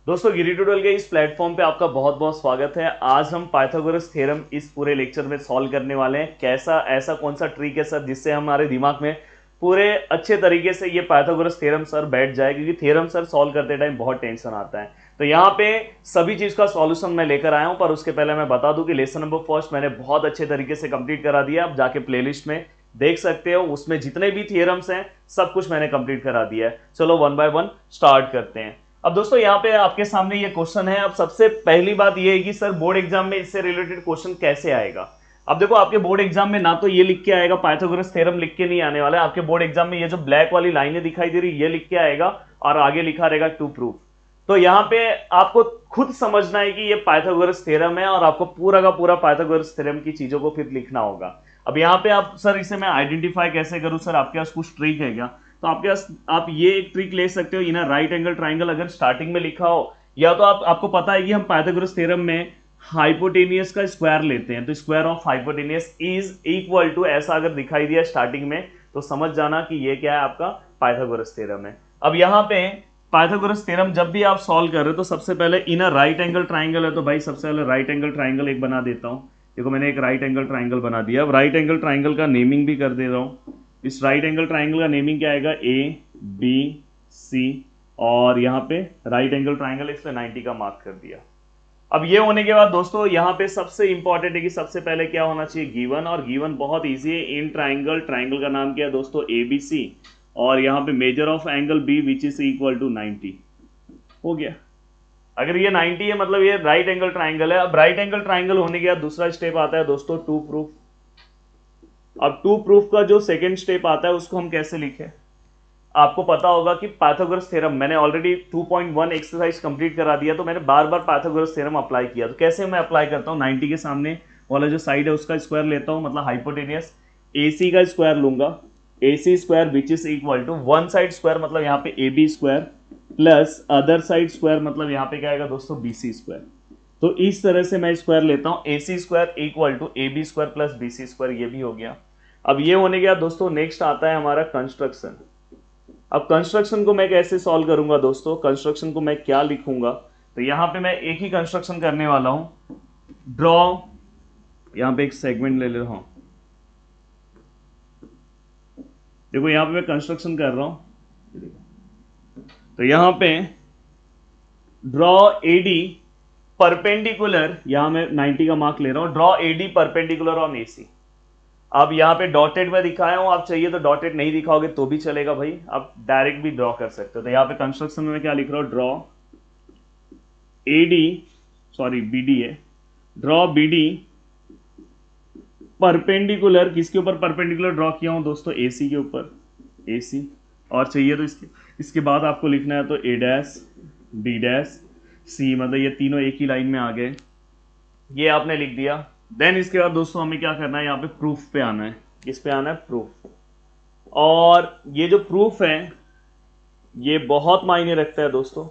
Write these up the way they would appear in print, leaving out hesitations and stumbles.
दोस्तों गिरी ट्यूटोरियल के इस प्लेटफॉर्म पे आपका बहुत बहुत स्वागत है। आज हम पाइथागोरस थ्योरम इस पूरे लेक्चर में सॉल्व करने वाले हैं। कैसा ऐसा कौन सा ट्रिक है सर जिससे हमारे दिमाग में पूरे अच्छे तरीके से ये पाइथागोरस थ्योरम सर बैठ जाए, क्योंकि थ्योरम सर सॉल्व करते टाइम बहुत टेंशन आता है। तो यहाँ पे सभी चीज का सॉल्यूशन मैं लेकर आया हूँ, पर उसके पहले मैं बता दूं कि लेसन नंबर फर्स्ट मैंने बहुत अच्छे तरीके से कंप्लीट करा दिया। आप जाके प्लेलिस्ट में देख सकते हो, उसमें जितने भी थियरम्स हैं सब कुछ मैंने कंप्लीट करा दिया है। चलो वन बाय वन स्टार्ट करते हैं। अब दोस्तों यहाँ पे आपके सामने ये क्वेश्चन है। अब सबसे पहली बात ये है कि सर बोर्ड एग्जाम में इससे रिलेटेड क्वेश्चन कैसे आएगा। अब देखो, आपके बोर्ड एग्जाम में ना तो ये लिख के आएगा, पाइथागोरस थ्योरम लिख के नहीं आने वाला है। आपके बोर्ड एग्जाम में ये जो ब्लैक वाली लाइनें दिखाई दे रही ये लिख के आएगा और आगे लिखा रहेगा टू प्रूफ। तो यहाँ पे आपको खुद समझना है कि ये पाइथागोरस थ्योरम है और आपको पूरा का पूरा पाइथागोरस थ्योरम की चीजों को फिर लिखना होगा। अब यहाँ पे आप सर इसे मैं आइडेंटिफाई कैसे करूं, सर आपके पास कुछ ट्रिक है क्या? तो आपके पास आप ये एक ट्रिक ले सकते हो, इनर राइट एंगल ट्राइंगल अगर स्टार्टिंग में लिखा हो, या तो आपको पता है कि हम पाइथागोरस थ्योरम में हाइपोटेनियस का स्क्वायर लेते हैं, तो square of hypotenuse is equal to ऐसा अगर दिखाई दिया स्टार्टिंग में तो समझ जाना कि ये क्या है, आपका पाइथागोरस थ्योरम है। अब यहाँ पे पाइथागोरस थ्योरम जब भी आप सॉल्व कर रहे हो तो सबसे पहले इनर राइट एंगल ट्राइंगल है, तो भाई सबसे पहले राइट एंगल ट्राइंगल एक बना देता हूं। देखो मैंने एक राइट एंगल ट्राइंगल बना दिया। अब राइट एंगल ट्राइंगल का नेमिंग भी कर दे रहा हूं। इस राइट एंगल ट्राइंगल का नेमिंग क्या आएगा, ए बी सी, और यहाँ पे राइट एंगल ट्राइंगल इस पे 90 का मार्क कर दिया। अब ये होने के बाद दोस्तों यहाँ पे सबसे इंपॉर्टेंट है कि सबसे पहले क्या होना चाहिए, गिवन। और गिवन बहुत इजी है। इन ट्राइंगल, ट्राइंगल का नाम क्या है दोस्तों, ABC, और यहाँ पे measure of angle B which is equal to 90 हो गया। अगर ये 90 है मतलब ये राइट एंगल ट्राइंगल है। अब राइट एंगल ट्राइंगल होने के बाद दूसरा स्टेप आता है दोस्तों टू प्रूफ। अब टू प्रूफ का जो सेकंड स्टेप आता है उसको हम कैसे लिखें, आपको पता होगा कि पाइथागोरस थ्योरम मैंने ऑलरेडी 2.1 एक्सरसाइज कंप्लीट करा दिया, तो मैंने बार बार पाइथागोरस थ्योरम अप्लाई किया। तो कैसे मैं अप्लाई करता हूँ, 90 के सामने वाला जो साइड है उसका स्क्वायर लेता हूँ, मतलब हाइपोटेनियस AC का स्क्वायर लूंगा, AC square which is equal to one side square मतलब यहाँ पे AB square plus other side square मतलब यहाँ पे क्या आएगा दोस्तों, BC स्क्वायर। तो इस तरह से मैं स्क्वायर लेता हूँ, AC square equal to AB square plus BC square, ये भी हो गया। अब ये होने के बाद दोस्तों नेक्स्ट आता है हमारा कंस्ट्रक्शन। अब कंस्ट्रक्शन को मैं कैसे सॉल्व करूंगा दोस्तों, कंस्ट्रक्शन को मैं क्या लिखूंगा, तो यहां पे मैं एक ही कंस्ट्रक्शन करने वाला हूं। ड्रॉ, यहां पे एक सेगमेंट ले रहा हूं। देखो यहां पे मैं कंस्ट्रक्शन कर रहा हूं, तो यहां पे ड्रॉ AD परपेंडिकुलर, यहां मैं 90 का मार्क ले रहा हूं, draw AD perpendicular on AC। अब यहाँ पे डॉटेड में दिखाया हूं, आप चाहिए तो डॉटेड नहीं दिखाओगे तो भी चलेगा भाई, आप डायरेक्ट भी ड्रॉ कर सकते हो। तो यहाँ पे कंस्ट्रक्शन में मैं क्या लिख रहा हूं, ड्रॉ AD, सॉरी BD है, ड्रॉ BD परपेंडिकुलर, किसके ऊपर परपेंडिकुलर ड्रॉ किया हूं दोस्तों, AC के ऊपर, AC। और चाहिए तो इसके बाद आपको लिखना है तो A dash B dash C, मतलब ये तीनों एक ही लाइन में आ गए, ये आपने लिख दिया। देन इसके बाद दोस्तों हमें क्या करना है, यहाँ पे प्रूफ पे आना है। किस पे आना है, प्रूफ। और ये जो प्रूफ है ये बहुत मायने रखता है दोस्तों,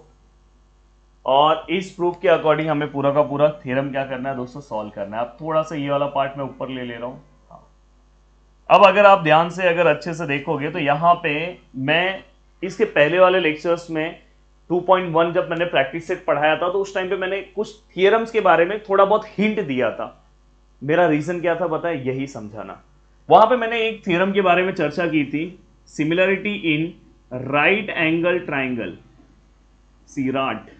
और इस प्रूफ के अकॉर्डिंग हमें पूरा का पूरा थ्योरम क्या करना है दोस्तों, सॉल्व करना है। अब थोड़ा सा ये वाला पार्ट मैं ऊपर ले रहा हूं। अब अगर आप ध्यान से अगर अच्छे से देखोगे तो यहाँ पे मैं इसके पहले वाले लेक्चर्स में 2.1 जब मैंने प्रैक्टिस सेट पढ़ाया था तो उस टाइम पे मैंने कुछ थियरम्स के बारे में थोड़ा बहुत हिंट दिया था। मेरा रीजन क्या था पता है, यही समझाना। वहां पे मैंने एक थ्योरम के बारे में चर्चा की थी, similarity in right angle triangle, सीराट।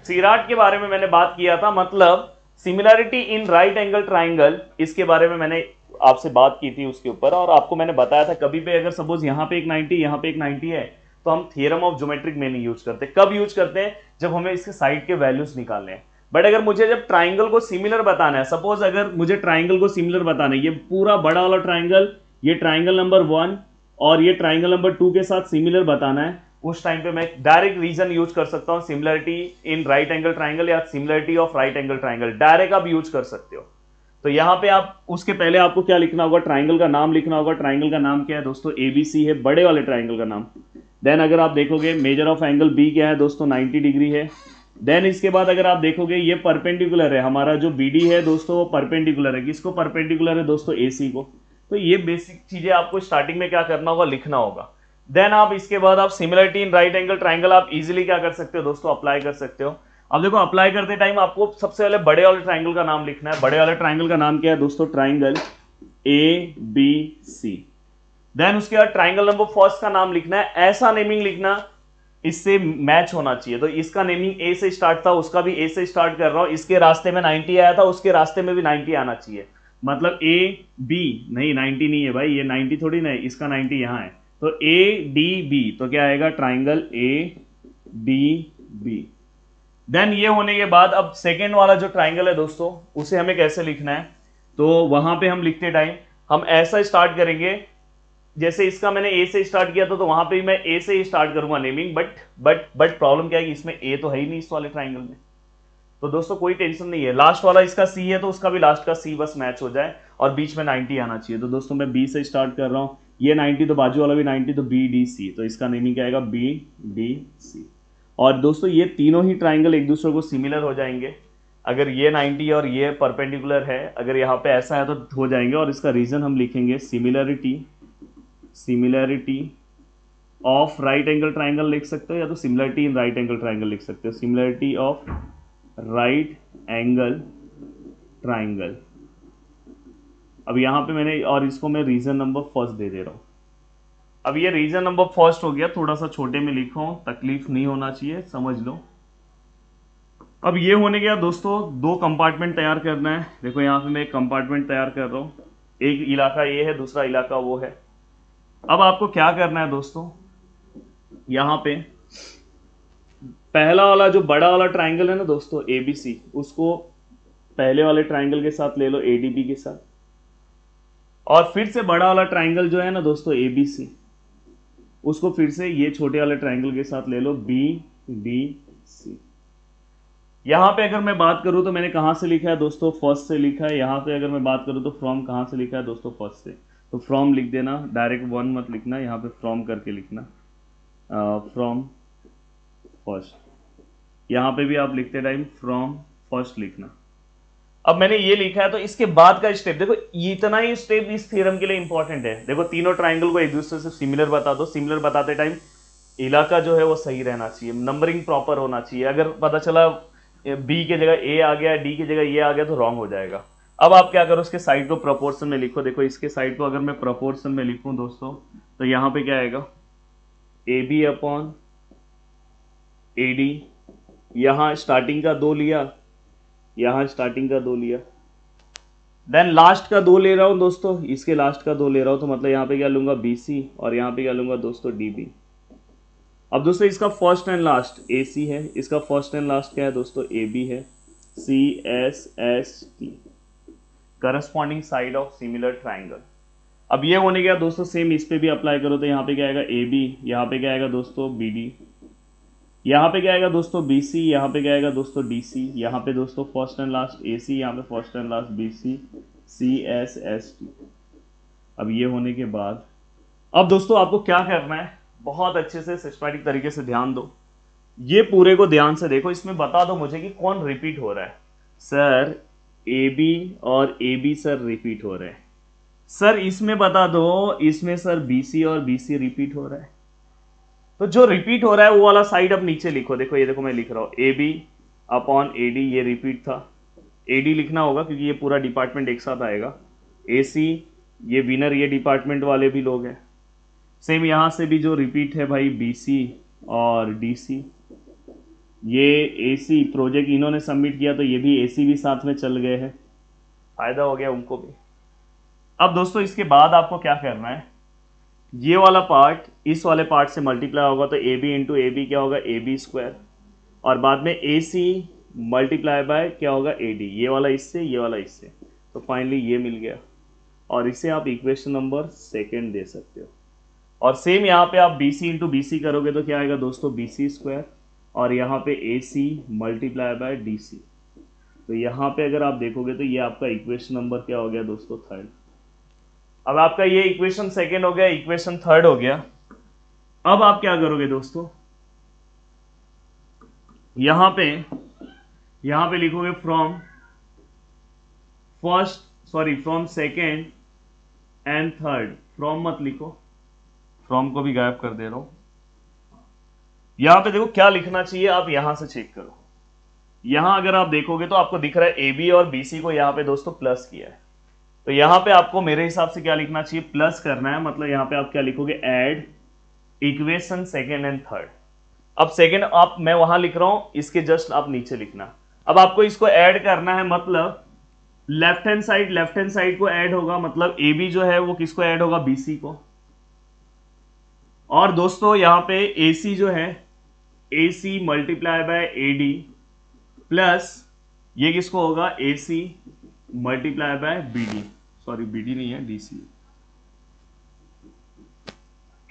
सीराट के बारे में मैंने बात किया था, मतलब similarity in right angle triangle, इसके बारे में मैंने आपसे बात की थी उसके ऊपर। और आपको मैंने बताया था कभी पे अगर सपोज यहाँ पे एक 90 यहाँ पे एक 90 है तो हम थ्योरम ऑफ ज्योमेट्रिक में नहीं यूज करते। कब यूज करते हैं, जब हमें इसके साइड के वैल्यूज निकालने हैं। बट अगर मुझे जब ट्राइंगल को सिमिलर बताना है, सपोज अगर मुझे ट्राइंगल को सिमिलर बताना है, ये पूरा बड़ा वाला ट्राइंगल, ये ट्राइंगल नंबर 1 और ये ट्राइंगल नंबर 2 के साथ सिमिलर बताना है, उस टाइम पे मैं डायरेक्ट रीजन यूज कर सकता हूं, similarity in right angle triangle या similarity of right angle triangle, direct आप यूज कर सकते हो। तो यहां पे आप उसके पहले आपको क्या लिखना होगा, ट्राइंगल का नाम लिखना होगा। ट्राइंगल का नाम क्या है दोस्तों, ABC है, बड़े वाले ट्राइंगल का नाम। देन अगर आप देखोगे मेजर ऑफ एंगल B क्या है दोस्तों, 90 डिग्री है। देन इसके बाद अगर आप देखोगे ये परपेंडिकुलर है, हमारा जो BD है दोस्तों वो परपेंडिकुलर है, किसको परपेंडिकुलर है दोस्तों, AC को। तो ये बेसिक चीजें आपको स्टार्टिंग में क्या करना होगा, लिखना होगा। देन आप इसके बाद आप similarity in right angle triangle आप इजीली क्या कर सकते हो दोस्तों, अप्लाई कर सकते हो। अब देखो अप्लाई करते टाइम आपको सबसे पहले बड़े वाले ट्राइंगल का नाम लिखना है। बड़े वाले ट्राइंगल का नाम क्या है दोस्तों, triangle A B C. Then उसके बाद ट्राइंगल नंबर फर्स्ट का नाम लिखना है, ऐसा नेमिंग लिखना इससे मैच होना चाहिए। तो इसका नेमिंग ए से स्टार्ट था, उसका भी ए से स्टार्ट कर रहा हूं, इसके रास्ते में 90 आया था, उसके रास्ते में भी 90 आना चाहिए। मतलब ए बी, नहीं 90 नहीं है भाई, ये 90 थोड़ी ना है, इसका 90 यहां है। तो ए डी बी, तो क्या आएगा, triangle A D B. Then ये होने के बाद अब सेकेंड वाला जो ट्राइंगल है दोस्तों, उसे हमें कैसे लिखना है, तो वहां पे हम लिखते टाइम हम ऐसा स्टार्ट करेंगे, जैसे इसका मैंने ए से स्टार्ट किया था, तो वहां पे भी मैं ए से ही स्टार्ट करूंगा नेमिंग। बट प्रॉब्लम क्या है कि इसमें ए तो है ही नहीं इस वाले ट्राइंगल में। तो दोस्तों कोई टेंशन नहीं है, लास्ट वाला इसका सी है तो उसका भी लास्ट का सी बस मैच हो जाए और बीच में 90 आना चाहिए। तो दोस्तों मैं बी से स्टार्ट कर रहा हूं, ये 90 तो बाजू वाला भी 90, तो बी डी सी, तो इसका नेमिंग क्या आएगा, बी डी सी। और दोस्तों ये तीनों ही ट्राइंगल एक दूसरे को सिमिलर हो जाएंगे। अगर ये 90 और ये परपेंडिकुलर है, अगर यहाँ पे ऐसा है तो हो जाएंगे। और इसका रीजन हम लिखेंगे similarity of right angle triangle लिख सकते हो, या तो similarity in right angle triangle लिख सकते हो, similarity of right angle triangle. अब यहां पे मैंने, और इसको मैं रीजन नंबर फर्स्ट दे दे रहा हूं। अब ये रीजन नंबर फर्स्ट हो गया, थोड़ा सा छोटे में लिखो, तकलीफ नहीं होना चाहिए, समझ लो। अब ये होने गया दोस्तों, दो कंपार्टमेंट तैयार करना है। देखो यहाँ पे मैं एक कंपार्टमेंट तैयार कर रहा हूं, एक इलाका ये है, दूसरा इलाका वो है। अब आपको क्या करना है दोस्तों, यहां पे पहला वाला जो बड़ा वाला ट्राइंगल है ना दोस्तों एबीसी, उसको पहले वाले ट्राइंगल के साथ ले लो, एडीबी के साथ। और फिर से बड़ा वाला ट्राइंगल जो है ना दोस्तों एबीसी, उसको फिर से ये छोटे वाले ट्राइंगल के साथ ले लो, बी डी सी। यहां पे अगर मैं बात करूं तो मैंने कहां से लिखा है दोस्तों, फर्स्ट से लिखा है। यहां पे अगर मैं बात करूं तो फ्रॉम कहां से लिखा है दोस्तों, फर्स्ट से। तो फ्रॉम लिख देना, डायरेक्ट वन मत लिखना, यहाँ पे फ्रॉम करके लिखना, फ्रॉम फर्स्ट। यहाँ पे भी आप लिखते टाइम फ्रॉम फर्स्ट लिखना। अब मैंने ये लिखा है, तो इसके बाद का स्टेप देखो, इतना ही स्टेप इस थ्योरम के लिए इंपॉर्टेंट है। देखो तीनों ट्राइंगल को एक दूसरे से सिमिलर बता दो, सिमिलर बताते टाइम इलाका जो है वो सही रहना चाहिए, नंबरिंग प्रॉपर होना चाहिए। अगर पता चला बी की जगह ए आ गया, डी की जगह ये आ गया, तो रॉन्ग हो जाएगा। अब आप क्या करो, उसके साइड को प्रोपोर्शन में लिखो। देखो इसके साइड को अगर मैं प्रोपोर्शन में लिखूं दोस्तों, तो यहां पे क्या आएगा, A B upon A D. यहां स्टार्टिंग का 2 लिया, यहां स्टार्टिंग का 2 लिया, देन लास्ट का 2 ले रहा हूं दोस्तों, इसके लास्ट का 2 ले रहा हूं, तो मतलब यहां पे क्या लूंगा, बीसी, और यहां पे क्या लूंगा दोस्तों, डीबी। अब दोस्तों इसका फर्स्ट एंड लास्ट ए सी है, इसका फर्स्ट एंड लास्ट क्या है दोस्तों, ए बी है, C S S T, corresponding side of similar triangle. अब ये होने गया दोस्तों, सेम इस पे भी अप्लाई करो, तो यहाँ पे क्या आएगा, ए बी, यहाँ पे क्या आएगा दोस्तों, बी डी, यहाँ पे क्या आएगा दोस्तों, बी सी, यहाँ पे क्या आएगा दोस्तों, डी सी, यहाँ पे दोस्तों first and last A C, यहाँ पे first and last B C, C S S T. अब ये होने के बाद अब दोस्तों आपको क्या करना है, बहुत अच्छे से सिस्टमैटिक तरीके से ध्यान दो, ये पूरे को ध्यान से देखो, इसमें बता दो मुझे कि कौन रिपीट हो रहा है। सर ए बी और ए बी सर रिपीट हो रहे हैं। सर इसमें बता दो, इसमें सर बी सी और बी सी रिपीट हो रहा है। तो जो रिपीट हो रहा है वो वाला साइड अब नीचे लिखो। देखो ये देखो मैं लिख रहा हूँ, A B upon A D, ये रिपीट था, ए डी लिखना होगा क्योंकि ये पूरा डिपार्टमेंट एक साथ आएगा। ए सी, ये विनर, ये डिपार्टमेंट वाले भी लोग हैं। सेम यहाँ से भी जो रिपीट है भाई, बी सी और डी सी। ये ए सी प्रोजेक्ट इन्होंने सबमिट किया, तो ये भी ए सी भी साथ में चल गए हैं, फायदा हो गया उनको भी। अब दोस्तों इसके बाद आपको क्या करना है, ये वाला पार्ट इस वाले पार्ट से मल्टीप्लाई होगा, तो A B into A B क्या होगा, ए बी स्क्वायर, और बाद में ए सी मल्टीप्लाई बाय क्या होगा, ए डी, ये वाला इससे, ये वाला इससे, तो फाइनली ये मिल गया। और इसे आप इक्वेशन नंबर सेकेंड दे सकते हो। और सेम यहाँ पे आप B C into B C करोगे तो क्या आएगा दोस्तों, बी सी स्क्वायर, और यहाँ पे ए C multiply by D C. तो यहाँ पे अगर आप देखोगे तो ये आपका इक्वेशन नंबर क्या हो गया दोस्तों, थर्ड। अब आपका ये इक्वेशन सेकेंड हो गया, इक्वेशन थर्ड हो गया। अब आप क्या करोगे दोस्तों, यहां पे लिखोगे from first, sorry from second and third, from मत लिखो, फ्रॉम को भी गायब कर दे रहा हूं। यहां पे देखो क्या लिखना चाहिए, आप यहां से चेक करो। यहां अगर आप देखोगे तो आपको दिख रहा है AB और BC को यहां पे दोस्तों प्लस किया है। तो यहां पे आपको मेरे हिसाब से क्या लिखना चाहिए, प्लस करना है। मतलब यहां पे आप क्या लिखोगे, add equation second and third. अब सेकेंड आप, मैं वहां लिख रहा हूं, इसके जस्ट आप नीचे लिखना। अब आपको इसको ऐड करना है, मतलब लेफ्ट हैंड साइड को ऐड होगा, मतलब AB जो है वो किसको ऐड होगा, BC को। और दोस्तों यहां पे AC जो है, AC multiply by AD plus ये किसको होगा, AC multiply by BD, sorry BD नहीं है, DC।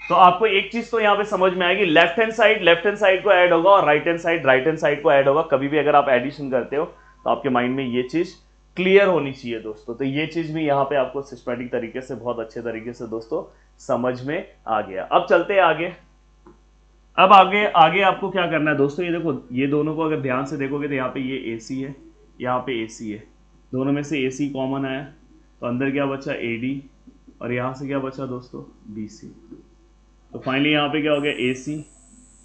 तो आपको एक चीज तो यहां पे समझ में आएगी, लेफ्ट हैंड साइड को ऐड होगा और राइट हैंड साइड को ऐड होगा। कभी भी अगर आप एडिशन करते हो तो आपके माइंड में ये चीज क्लियर होनी चाहिए दोस्तों। तो ये चीज भी यहां पे आपको सिस्टमैटिक तरीके से, बहुत अच्छे तरीके से दोस्तों समझ में आ गया। अब चलते हैं आगे। अब आगे आगे आपको क्या करना है दोस्तों, ये देखो, ये दोनों को अगर ध्यान से देखोगे तो यहाँ पे ये AC है, यहाँ पे AC है, दोनों में से AC कॉमन आया तो अंदर क्या बचा, AD, और यहाँ से क्या बचा दोस्तों, BC। तो फाइनली यहाँ पे क्या हो गया, AC।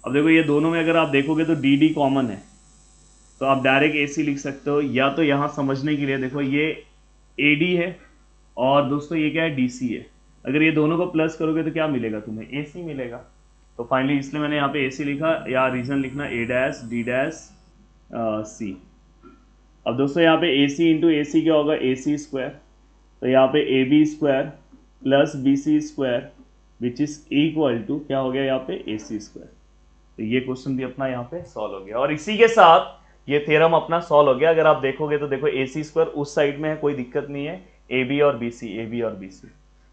अब देखो ये दोनों में अगर आप देखोगे तो DD कॉमन है, तो आप डायरेक्ट AC लिख सकते हो। या तो यहाँ समझने के लिए देखो, ये AD है और दोस्तों ये क्या है, DC है। अगर ये दोनों को प्लस करोगे तो क्या मिलेगा तुम्हें, AC मिलेगा। तो फाइनली इसलिए मैंने यहाँ पे AC लिखा, या रीजन लिखना A dash D dash C। अब दोस्तों यहाँ पे AC इंटू AC क्या होगा, AC स्क्वायर। तो यहाँ पे AB square plus BC square which is equal to क्या हो गया, यहाँ पे AC स्क्वायर। तो ये क्वेश्चन भी अपना यहाँ पे सॉल्व हो गया, और इसी के साथ ये थ्योरम अपना सॉल्व हो गया। अगर आप देखोगे तो देखो AC स्क्वायर उस साइड में है, कोई दिक्कत नहीं है, AB और BC।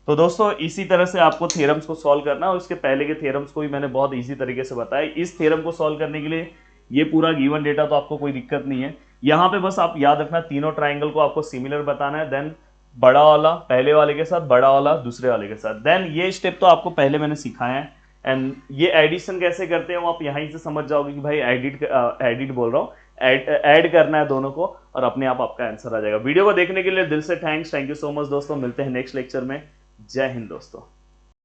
तो दोस्तों इसी तरह से आपको थ्योरम्स को सॉल्व करना है, और इसके पहले के थ्योरम्स को भी मैंने बहुत इजी तरीके से बताया। इस थ्योरम को सॉल्व करने के लिए ये पूरा गिवन डेटा तो आपको कोई दिक्कत नहीं है। यहाँ पे बस आप याद रखना, तीनों ट्राइंगल को आपको सिमिलर बताना है, देन बड़ा वाला पहले वाले के साथ, बड़ा वाला दूसरे वाले के साथ। देन ये स्टेप तो आपको पहले मैंने सिखाया है, एंड ये एडिशन कैसे करते हैं वो आप यहीं से समझ जाओगे कि भाई एडिट बोल रहा हूँ, ऐड करना है दोनों को, और अपने आप आपका आंसर आ जाएगा। वीडियो को देखने के लिए दिल से thanks, thank you so much दोस्तों। मिलते हैं नेक्स्ट लेक्चर में। जय हिंद दोस्तों।